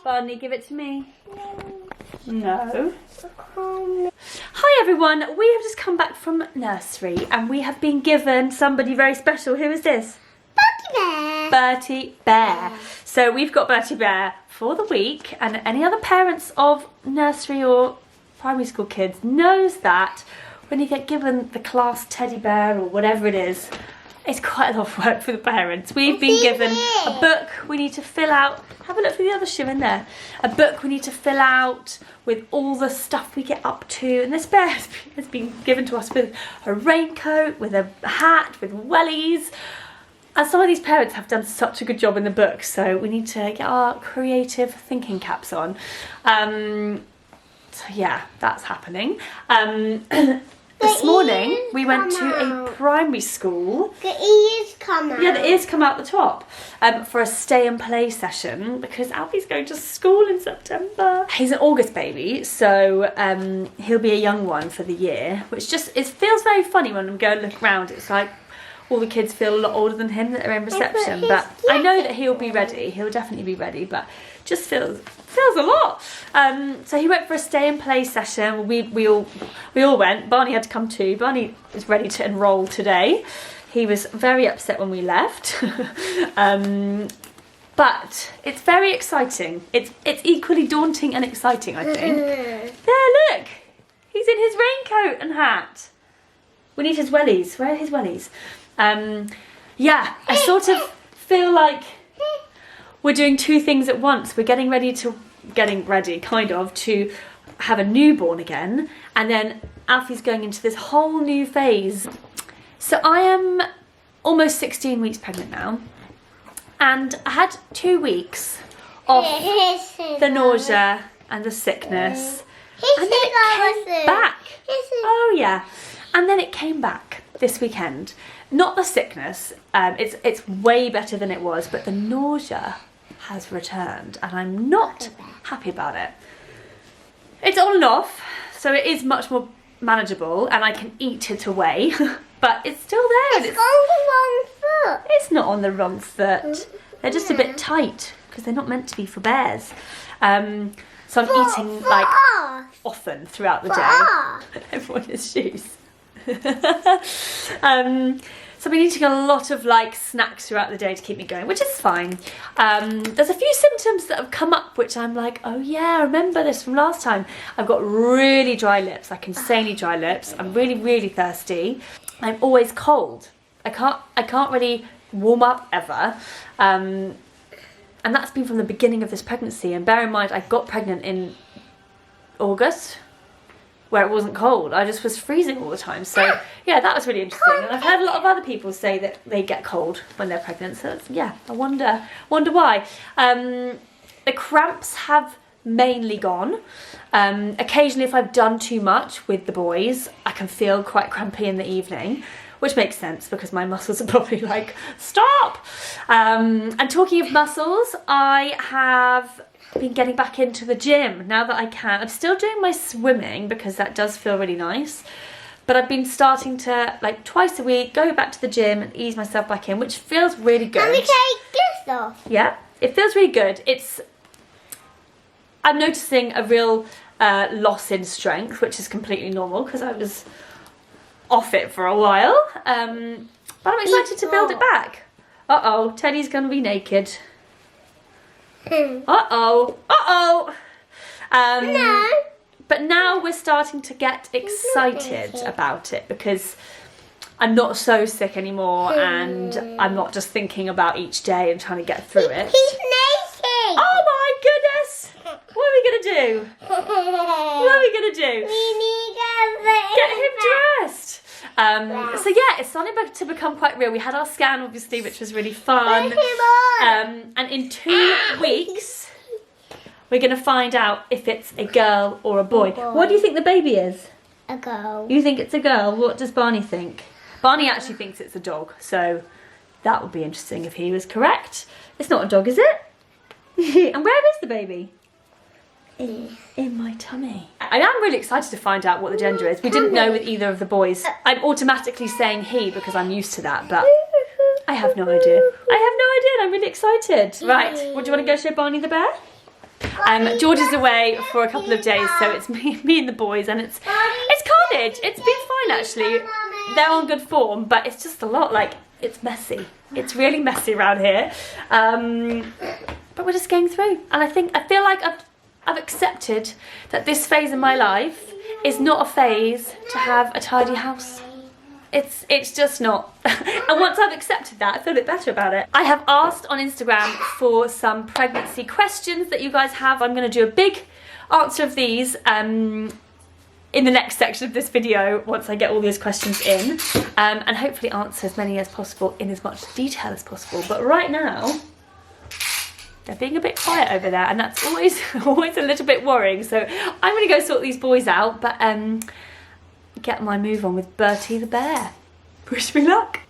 Barney, give it to me. No. Hi everyone, we have just come back from nursery and we have been given somebody very special. Who is this? Bertie Bear. Bertie Bear. So we've got Bertie Bear for the week, and any other parents of nursery or primary school kids knows that when you get given the class teddy bear or whatever it is, it's quite a lot of work for the parents. We've been given a book we need to fill out. Have a look for the other shoe in there. A book we need to fill out with all the stuff we get up to. And this bear has been given to us with a raincoat, with a hat, with wellies. And some of these parents have done such a good job in the book, so we need to get our creative thinking caps on. So yeah, that's happening. This morning we went to a primary school. The ears come out. Yeah, the ears come out the top for a stay and play session because Alfie's going to school in September. He's an August baby, so he'll be a young one for the year, which it feels very funny when I'm going to look around. It's like all the kids feel a lot older than him that are in reception, but I know that he'll be ready. He'll definitely be ready, but just feels a lot. So he went for a stay and play session. We all went. Barney had to come too. Barney is ready to enroll today. He was very upset when we left. But it's very exciting. It's equally daunting and exciting, I think. There, look. He's in his raincoat and hat. We need his wellies. Where are his wellies? Yeah, I sort of feel like we're doing two things at once. We're getting ready kind of to have a newborn again, and then Alfie's going into this whole new phase. So I am almost 16 weeks pregnant now, and I had 2 weeks off the nausea and the sickness, and then it came back. Oh yeah, and then it came back this weekend. Not the sickness, it's way better than it was, but the nausea has returned and I'm not happy about it. It's on and off, so it is much more manageable and I can eat it away, but it's still there. It's on the wrong foot. It's not on the wrong foot. They're just a bit tight because they're not meant to be for bears. So I'm eating like often throughout the day. Everyone has shoes. So I'm eating a lot of like snacks throughout the day to keep me going, which is fine. There's a few symptoms that have come up which I'm like, oh yeah, I remember this from last time. I've got really dry lips, like insanely dry lips. I'm really, really thirsty. I'm always cold. I can't really warm up ever. And that's been from the beginning of this pregnancy. And bear in mind, I got pregnant in August, where it wasn't cold. I just was freezing all the time. So yeah, that was really interesting. And I've heard a lot of other people say that they get cold when they're pregnant. So yeah, I wonder why. The cramps have mainly gone. Occasionally if I've done too much with the boys, I can feel quite crampy in the evening, which makes sense because my muscles are probably like, stop. And talking of muscles, I have been getting back into the gym now that I can. I'm still doing my swimming because that does feel really nice, but I've been starting to, like, twice a week go back to the gym and ease myself back in, which feels really good. And we take this off. Yeah, it feels really good. I'm noticing a real loss in strength, which is completely normal because I was off it for a while, but I'm excited to build it back. Uh-oh, Teddy's gonna be naked. Uh-oh. No. But now we're starting to get excited about it because I'm not so sick anymore and I'm not just thinking about each day and trying to get through it. He's naked. Oh my goodness! What are we gonna do? What are we gonna do? We need to get him dressed. So yeah, it's starting to become quite real. We had our scan obviously, which was really fun. And in 2 weeks, we're going to find out if it's a girl or a boy. What do you think the baby is? A girl. You think it's a girl? What does Barney think? Barney actually thinks it's a dog, so that would be interesting if he was correct. It's not a dog, is it? And where is the baby? In my tummy. I am really excited to find out what the gender is. We didn't know with either of the boys. I'm automatically saying he because I'm used to that, but I have no idea. I have no idea and I'm really excited. Right, what do you want to go show Barney the bear? George is away for a couple of days, so it's me and the boys, and it's carnage. It's been fine actually. They're on good form, but it's just a lot. Like, it's messy. It's really messy around here. But we're just getting through, and I feel like I've accepted that this phase in my life is not a phase to have a tidy house. It's just not. And once I've accepted that, I feel a bit better about it. I have asked on Instagram for some pregnancy questions that you guys have. I'm going to do a big answer of these in the next section of this video once I get all these questions in, and hopefully answer as many as possible in as much detail as possible. But right now, they're being a bit quiet over there, and that's always a little bit worrying. So I'm going to go sort these boys out, but get my move on with Bertie the bear. Wish me luck.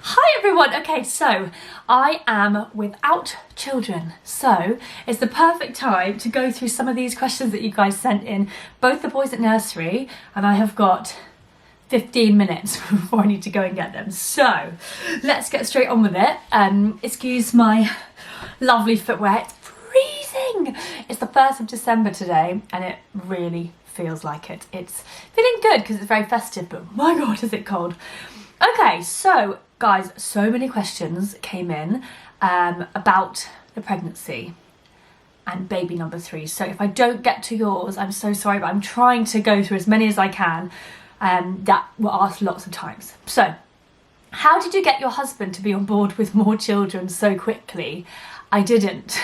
Hi everyone. Okay, so I am without children, so it's the perfect time to go through some of these questions that you guys sent in, both the boys at nursery, and I have got 15 minutes before I need to go and get them. So let's get straight on with it. Excuse my lovely footwear, it's freezing. It's the 1st of December today, and it really feels like it. It's feeling good because it's very festive, but my god is it cold. Okay, so guys, so many questions came in about the pregnancy and baby number 3. So if I don't get to yours, I'm so sorry, but I'm trying to go through as many as I can that were asked lots of times. So, how did you get your husband to be on board with more children so quickly? I didn't.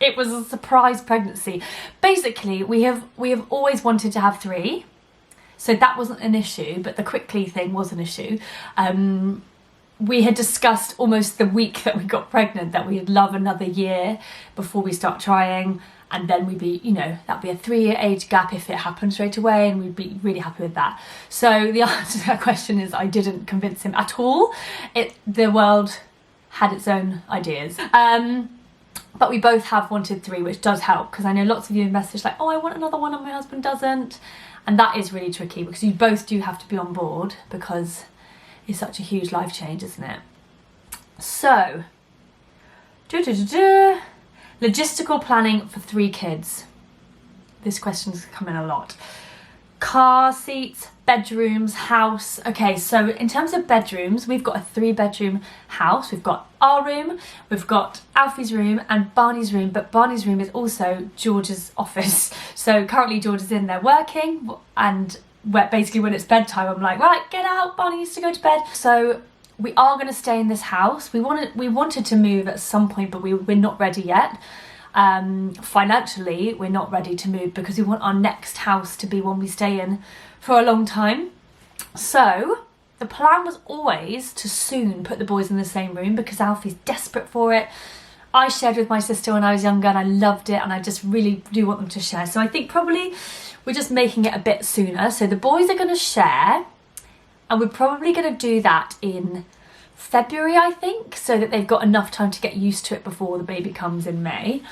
It was a surprise pregnancy. Basically, we have always wanted to have 3, so that wasn't an issue, but the quickly thing was an issue. We had discussed almost the week that we got pregnant that we'd love another year before we start trying, and then we'd be, you know, that'd be a 3-year age gap if it happened straight away, and we'd be really happy with that. So the answer to that question is I didn't convince him at all. The world had its own ideas. But we both have wanted 3, which does help, because I know lots of you have messaged like, oh, I want another one and my husband doesn't. And that is really tricky, because you both do have to be on board, because it's such a huge life change, isn't it? So, logistical planning for 3 kids. This question's come in a lot. Car seats, bedrooms, house. Okay, so in terms of bedrooms, we've got a 3-bedroom house. We've got our room, we've got Alfie's room and Barney's room, but Barney's room is also George's office. So currently George is in there working, and basically when it's bedtime, I'm like, right, get out, Barney needs to go to bed. So we are going to stay in this house. We wanted to move at some point, but we're not ready yet. Financially, we're not ready to move because we want our next house to be one we stay in for a long time. So the plan was always to soon put the boys in the same room because Alfie's desperate for it. I shared with my sister when I was younger and I loved it, and I just really do want them to share. So I think probably we're just making it a bit sooner. So the boys are going to share, and we're probably going to do that in February, I think, so that they've got enough time to get used to it before the baby comes in May.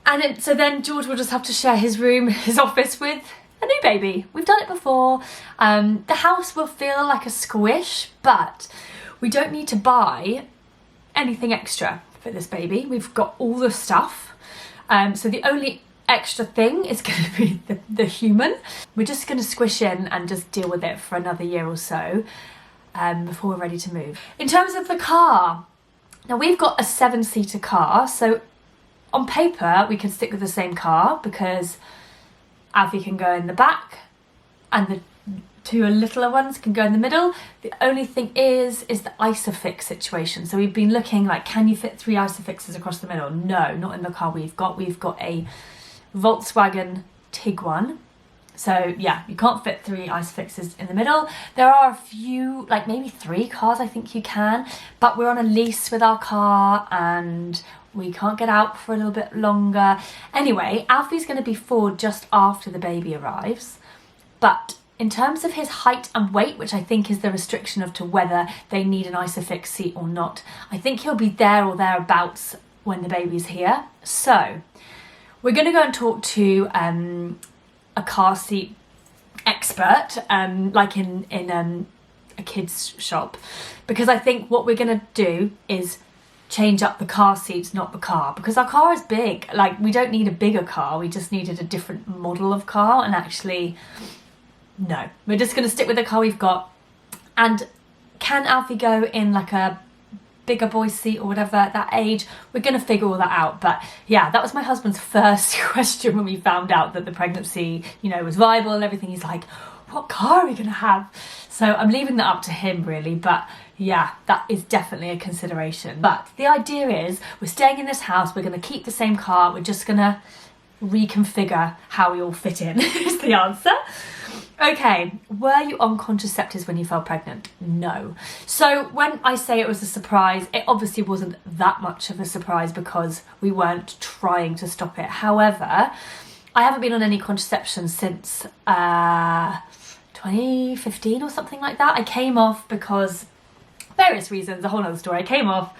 And so then George will just have to share his room, his office with a new baby. We've done it before. The house will feel like a squish, but we don't need to buy anything extra for this baby. We've got all the stuff. So the only extra thing is going to be the human. We're just going to squish in and just deal with it for another year or so before we're ready to move. In terms of the car, now we've got a 7-seater car, so on paper we can stick with the same car because Alfie can go in the back and the 2 littler ones can go in the middle. The only thing is the Isofix situation. So we've been looking like, can you fit 3 Isofixes across the middle? No, not in the car we've got. We've got a Volkswagen Tiguan. So yeah, you can't fit 3 Isofixes in the middle. There are a few, like maybe 3 cars I think you can, but we're on a lease with our car and we can't get out for a little bit longer. Anyway, Alfie's going to be 4 just after the baby arrives, but in terms of his height and weight, which I think is the restriction of to whether they need an Isofix seat or not, I think he'll be there or thereabouts when the baby's here. So we're going to go and talk to a car seat expert, like in a kid's shop, because I think what we're going to do is change up the car seats, not the car, because our car is big. Like, we don't need a bigger car, we just needed a different model of car. And actually, no, we're just going to stick with the car we've got. And can Alfie go in like a bigger boy seat or whatever at that age? We're going to figure all that out. But yeah, that was my husband's first question when we found out that the pregnancy, you know, was viable and everything. He's like, what car are we going to have? So I'm leaving that up to him really, but yeah, that is definitely a consideration. But the idea is we're staying in this house, we're going to keep the same car, we're just going to reconfigure how we all fit in is the answer. Okay, were you on contraceptives when you fell pregnant? No. So when I say it was a surprise, it obviously wasn't that much of a surprise because we weren't trying to stop it. However, I haven't been on any contraception since 2015 or something like that. I came off because various reasons, a whole other story. I came off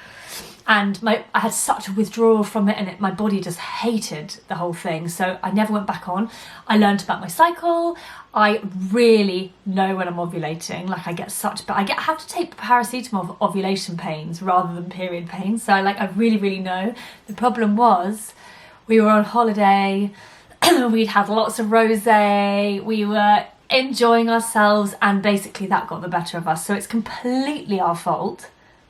and I had such a withdrawal from it, and my body just hated the whole thing, so I never went back on. I learned about my cycle. I really know when I'm ovulating. Like, I have to take paracetamol for ovulation pains rather than period pains, so I really know. The problem was we were on holiday, we'd had lots of rosé, we were enjoying ourselves, and basically that got the better of us. So it's completely our fault,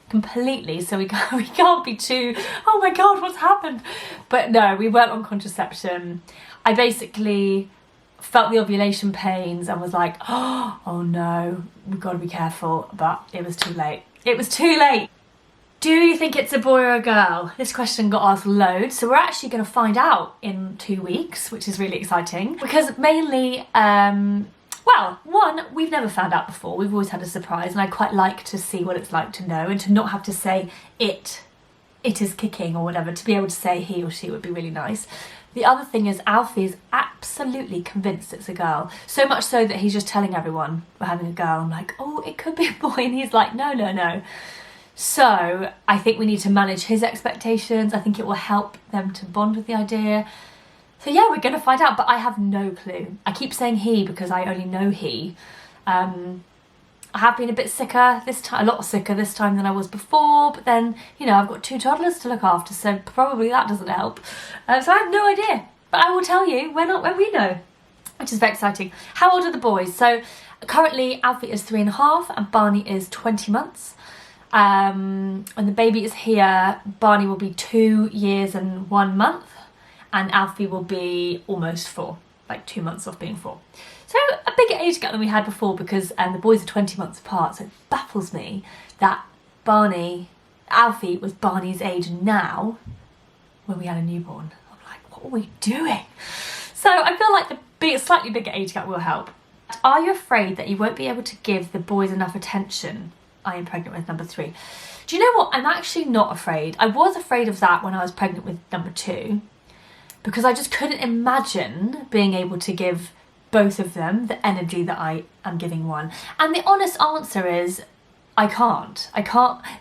completely. So we can't be too, oh my god, what's happened? But no, we weren't on contraception. I basically felt the ovulation pains and was like, oh no, we've got to be careful. But it was too late. It was too late. Do you think it's a boy or a girl? This question got asked loads, so we're actually going to find out in 2 weeks, which is really exciting. Because mainly, well, one, we've never found out before. We've always had a surprise, and I quite like to see what it's like to know and to not have to say it is kicking or whatever. To be able to say he or she would be really nice. The other thing is Alfie is absolutely convinced it's a girl. So much so that he's just telling everyone we're having a girl. I'm like, oh, it could be a boy. And he's like, no. So I think we need to manage his expectations. I think it will help them to bond with the idea. So yeah, we're going to find out, but I have no clue. I keep saying he because I only know he. I have been a bit sicker this time, a lot sicker this time than I was before, but then, you know, I've got 2 toddlers to look after, so probably that doesn't help. So I have no idea, but I will tell you when we know, which is very exciting. How old are the boys? So currently Alfie is 3.5 and Barney is 20 months. When the baby is here, Barney will be 2 years and 1 month, and Alfie will be almost 4, like 2 months off being 4. So a bigger age gap than we had before, because the boys are 20 months apart, so it baffles me that Alfie was Barney's age now when we had a newborn. I'm like, what are we doing? So I feel like the slightly bigger age gap will help. Are you afraid that you won't be able to give the boys enough attention? I am pregnant with number 3. Do you know what? I'm actually not afraid. I was afraid of that when I was pregnant with number 2, because I just couldn't imagine being able to give both of them the energy that I am giving one. And the honest answer is I can't.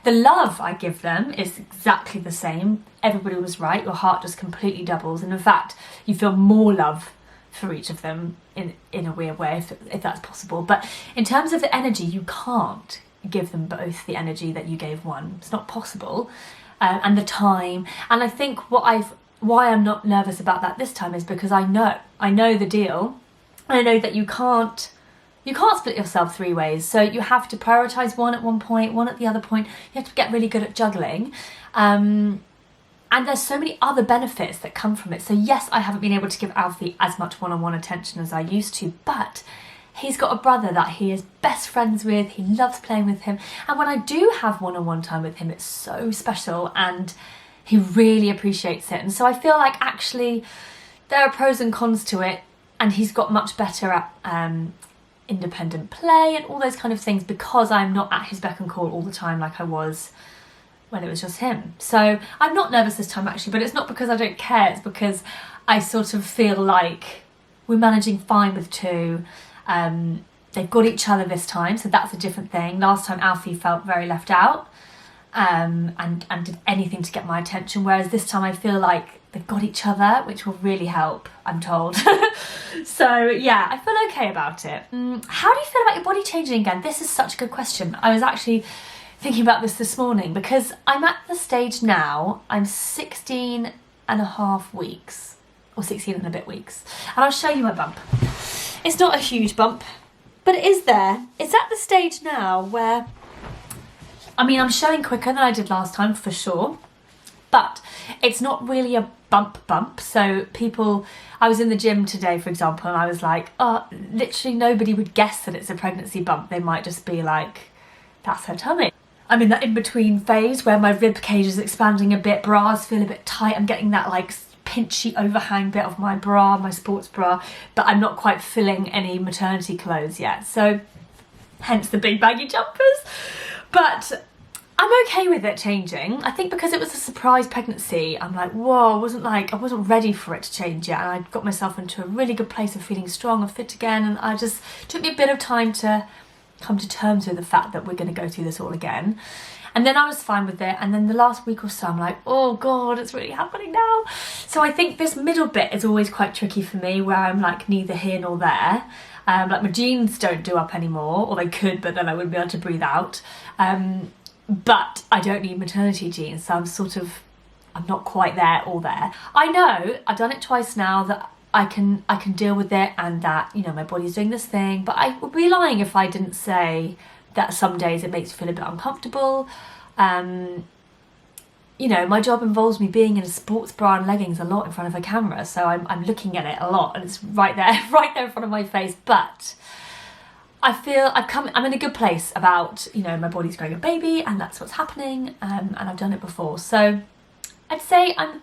The love I give them is exactly the same. Everybody was right. Your heart just completely doubles. And in fact, you feel more love for each of them in a weird way, if that's possible. But in terms of the energy, you can't give them both the energy that you gave one. It's not possible. And the time. And I think why I'm not nervous about that this time is because I know the deal. I know that you can't split yourself 3 ways. So you have to prioritise one at one point, one at the other point. You have to get really good at juggling. And there's so many other benefits that come from it. So yes, I haven't been able to give Alfie as much one-on-one attention as I used to, but he's got a brother that he is best friends with. He loves playing with him. And when I do have one-on-one time with him, it's so special and he really appreciates it. And so I feel like actually there are pros and cons to it. And he's got much better at independent play and all those kind of things because I'm not at his beck and call all the time like I was when it was just him. So I'm not nervous this time actually, but it's not because I don't care. It's because I sort of feel like we're managing fine with 2. They've got each other this time, so that's a different thing. Last time Alfie felt very left out and did anything to get my attention, whereas this time I feel like they've got each other, which will really help, I'm told. So yeah, I feel okay about it. How do you feel about your body changing again? This is such a good question. I was actually thinking about this morning because I'm at the stage now, I'm 16 and a half weeks, or 16 and a bit weeks, and I'll show you my bump. It's not a huge bump, but it is there. It's at the stage now where, I mean, I'm showing quicker than I did last time for sure, but it's not really a bump. So people, I was in the gym today, for example, and I was like, oh, literally nobody would guess that it's a pregnancy bump. They might just be like, that's her tummy. I'm in that in-between phase where my rib cage is expanding a bit, bras feel a bit tight, I'm getting that like pinchy overhang bit of my bra, my sports bra, but I'm not quite filling any maternity clothes yet, so hence the big baggy jumpers. But I'm okay with it changing. I think because it was a surprise pregnancy, I'm like, whoa, I wasn't ready for it to change yet, and I got myself into a really good place of feeling strong and fit again, and I just took me a bit of time to come to terms with the fact that we're going to go through this all again. And then I was fine with it, and then the last week or so I'm like, oh god, it's really happening now. So I think this middle bit is always quite tricky for me, where I'm like neither here nor there. Like my jeans don't do up anymore, or they could, but then I wouldn't be able to breathe out. But I don't need maternity jeans, so I'm not quite there or there. I know I've done it twice now, that I can deal with it, and that, you know, my body's doing this thing, but I would be lying if I didn't say that some days it makes me feel a bit uncomfortable. You know, my job involves me being in a sports bra and leggings a lot in front of a camera, so I'm looking at it a lot, and it's right there in front of my face. But I feel I'm in a good place about, you know, my body's growing a baby, and that's what's happening, and I've done it before, so I'd say I'm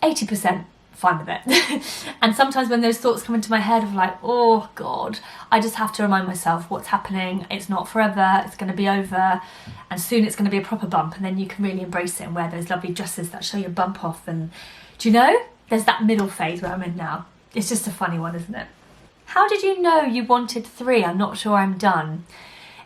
80% fine with it. And sometimes when those thoughts come into my head of like, oh god, I just have to remind myself what's happening. It's not forever, it's going to be over, and soon it's going to be a proper bump, and then you can really embrace it and wear those lovely dresses that show your bump off. And do you know, there's that middle phase where I'm in now. It's just a funny one, isn't it? How did you know you wanted 3? I'm not sure I'm done.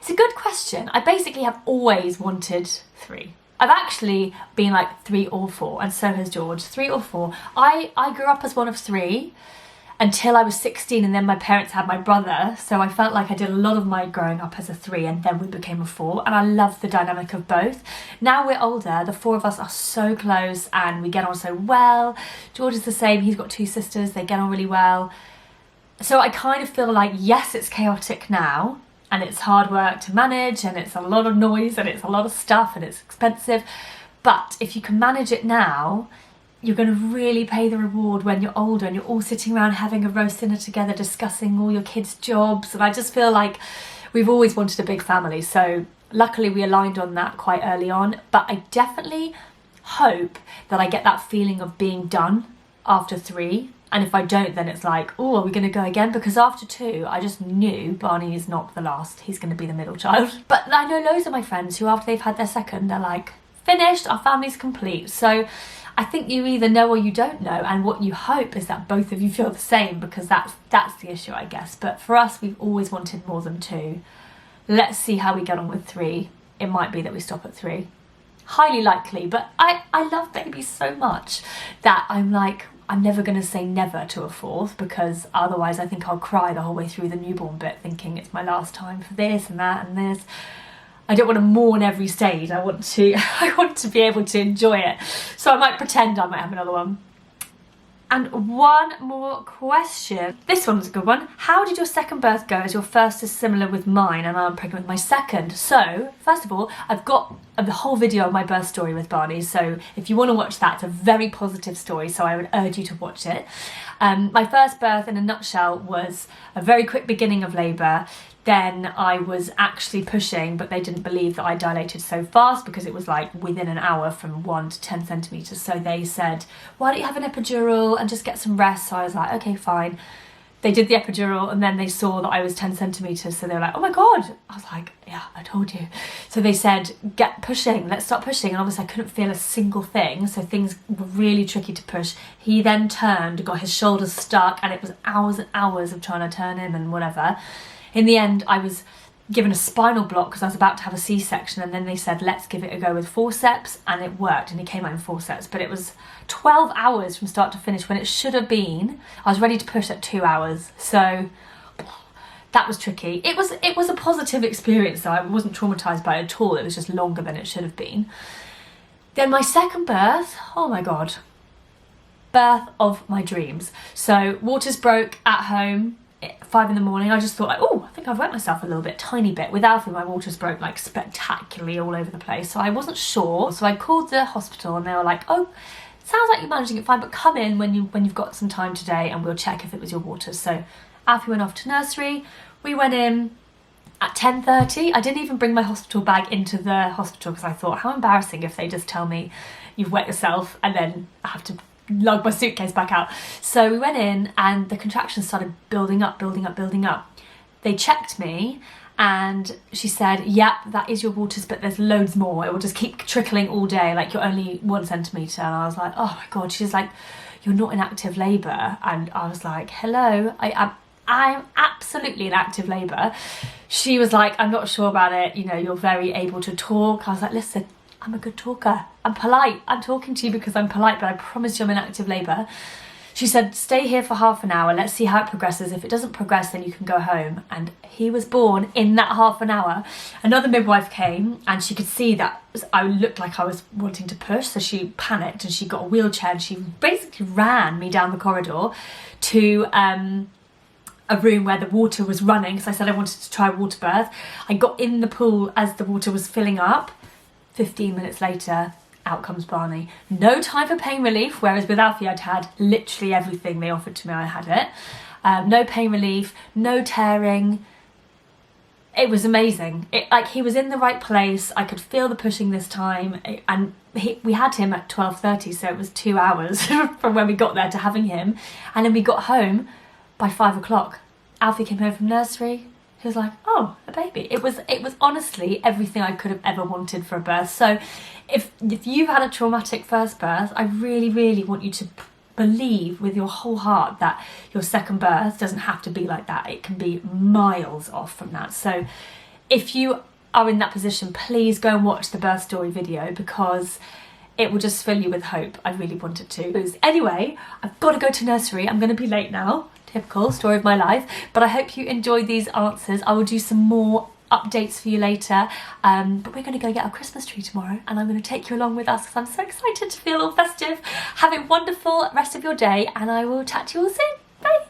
It's a good question. I basically have always wanted 3. I've actually been like 3 or 4, and so has George, 3 or 4. I grew up as one of 3 until I was 16, and then my parents had my brother, so I felt like I did a lot of my growing up as a 3, and then we became a 4, and I love the dynamic of both. Now we're older, the 4 of us are so close and we get on so well. George is the same, he's got 2 sisters, they get on really well. So I kind of feel like, yes, it's chaotic now, and it's hard work to manage, and it's a lot of noise, and it's a lot of stuff, and it's expensive. But if you can manage it now, you're going to really pay the reward when you're older, and you're all sitting around having a roast dinner together, discussing all your kids' jobs. And I just feel like we've always wanted a big family. So luckily we aligned on that quite early on. But I definitely hope that I get that feeling of being done after 3. And if I don't, then it's like, oh, are we going to go again? Because after 2, I just knew Barney is not the last. He's going to be the middle child. But I know loads of my friends who, after they've had their second, they're like, finished, our family's complete. So I think you either know or you don't know. And what you hope is that both of you feel the same, because that's the issue, I guess. But for us, we've always wanted more than 2. Let's see how we get on with 3. It might be that we stop at 3. Highly likely. But I love babies so much that I'm like, I'm never going to say never to a 4th, because otherwise I think I'll cry the whole way through the newborn bit, thinking it's my last time for this and that and this. I don't want to mourn every stage. I want to be able to enjoy it. So I might pretend I might have another one. And one more question. This one's a good one. How did your second birth go, as your first is similar with mine and I'm pregnant with my second? So, first of all, I've got the whole video of my birth story with Barney, so if you want to watch that, it's a very positive story, so I would urge you to watch it. My first birth, in a nutshell, was a very quick beginning of labour. Then I was actually pushing, but they didn't believe that I dilated so fast, because it was like within an hour from 1 to 10 centimetres. So they said, why don't you have an epidural and just get some rest? So I was like, okay, fine. They did the epidural, and then they saw that I was 10 centimetres. So they were like, oh my God. I was like, yeah, I told you. So they said, get pushing, let's start pushing. And obviously I couldn't feel a single thing. So things were really tricky to push. He then turned, got his shoulders stuck, and it was hours and hours of trying to turn him and whatever. In the end, I was given a spinal block because I was about to have a C-section, and then they said, let's give it a go with forceps, and it worked, and he came out in forceps. But it was 12 hours from start to finish, when it should have been, I was ready to push at 2 hours. So that was tricky. It was a positive experience though. I wasn't traumatised by it at all. It was just longer than it should have been. Then my second birth, oh my God, birth of my dreams. So waters broke at home at 5 in the morning. I just thought like, oh, I think I've wet myself a little bit, tiny bit. With Alfie, my waters broke like spectacularly all over the place. So I wasn't sure. So I called the hospital and they were like, oh, sounds like you're managing it fine, but come in when you've got some time today and we'll check if it was your waters. So Alfie went off to nursery. We went in at 10:30. I didn't even bring my hospital bag into the hospital because I thought, how embarrassing if they just tell me you've wet yourself and then I have to lug my suitcase back out. So we went in and the contractions started building up. They checked me and she said, yep, that is your waters, but there's loads more. It will just keep trickling all day, like you're only 1 centimetre. And I was like, oh my God. She's like, you're not in active labour. And I was like, hello, I'm absolutely in active labour. She was like, I'm not sure about it. You know, you're very able to talk. I was like, listen, I'm a good talker. I'm polite. I'm talking to you because I'm polite, but I promise you I'm in active labour. She said, stay here for half an hour. Let's see how it progresses. If it doesn't progress, then you can go home. And he was born in that half an hour. Another midwife came and she could see that I looked like I was wanting to push. So she panicked and she got a wheelchair and she basically ran me down the corridor to a room where the water was running. So I said I wanted to try a water birth. I got in the pool as the water was filling up. 15 minutes later, out comes Barney. No time for pain relief, whereas with Alfie I'd had literally everything they offered to me, I had it. No pain relief, no tearing. It was amazing. He was in the right place. I could feel the pushing this time. We had him at 12:30, so it was 2 hours from when we got there to having him. And then we got home by 5 o'clock. Alfie came home from nursery. He was like, oh, a baby. It was honestly everything I could have ever wanted for a birth. So if you've had a traumatic first birth, I really, really want you to believe with your whole heart that your second birth doesn't have to be like that. It can be miles off from that. So if you are in that position, please go and watch the birth story video because it will just fill you with hope. I really wanted to. Anyway, I've got to go to nursery. I'm going to be late now. Typical story of my life, but I hope you enjoyed these answers. I will do some more updates for you later, but we're going to go get our Christmas tree tomorrow and I'm going to take you along with us because I'm so excited to feel all festive. Have a wonderful rest of your day and I will chat to you all soon. Bye.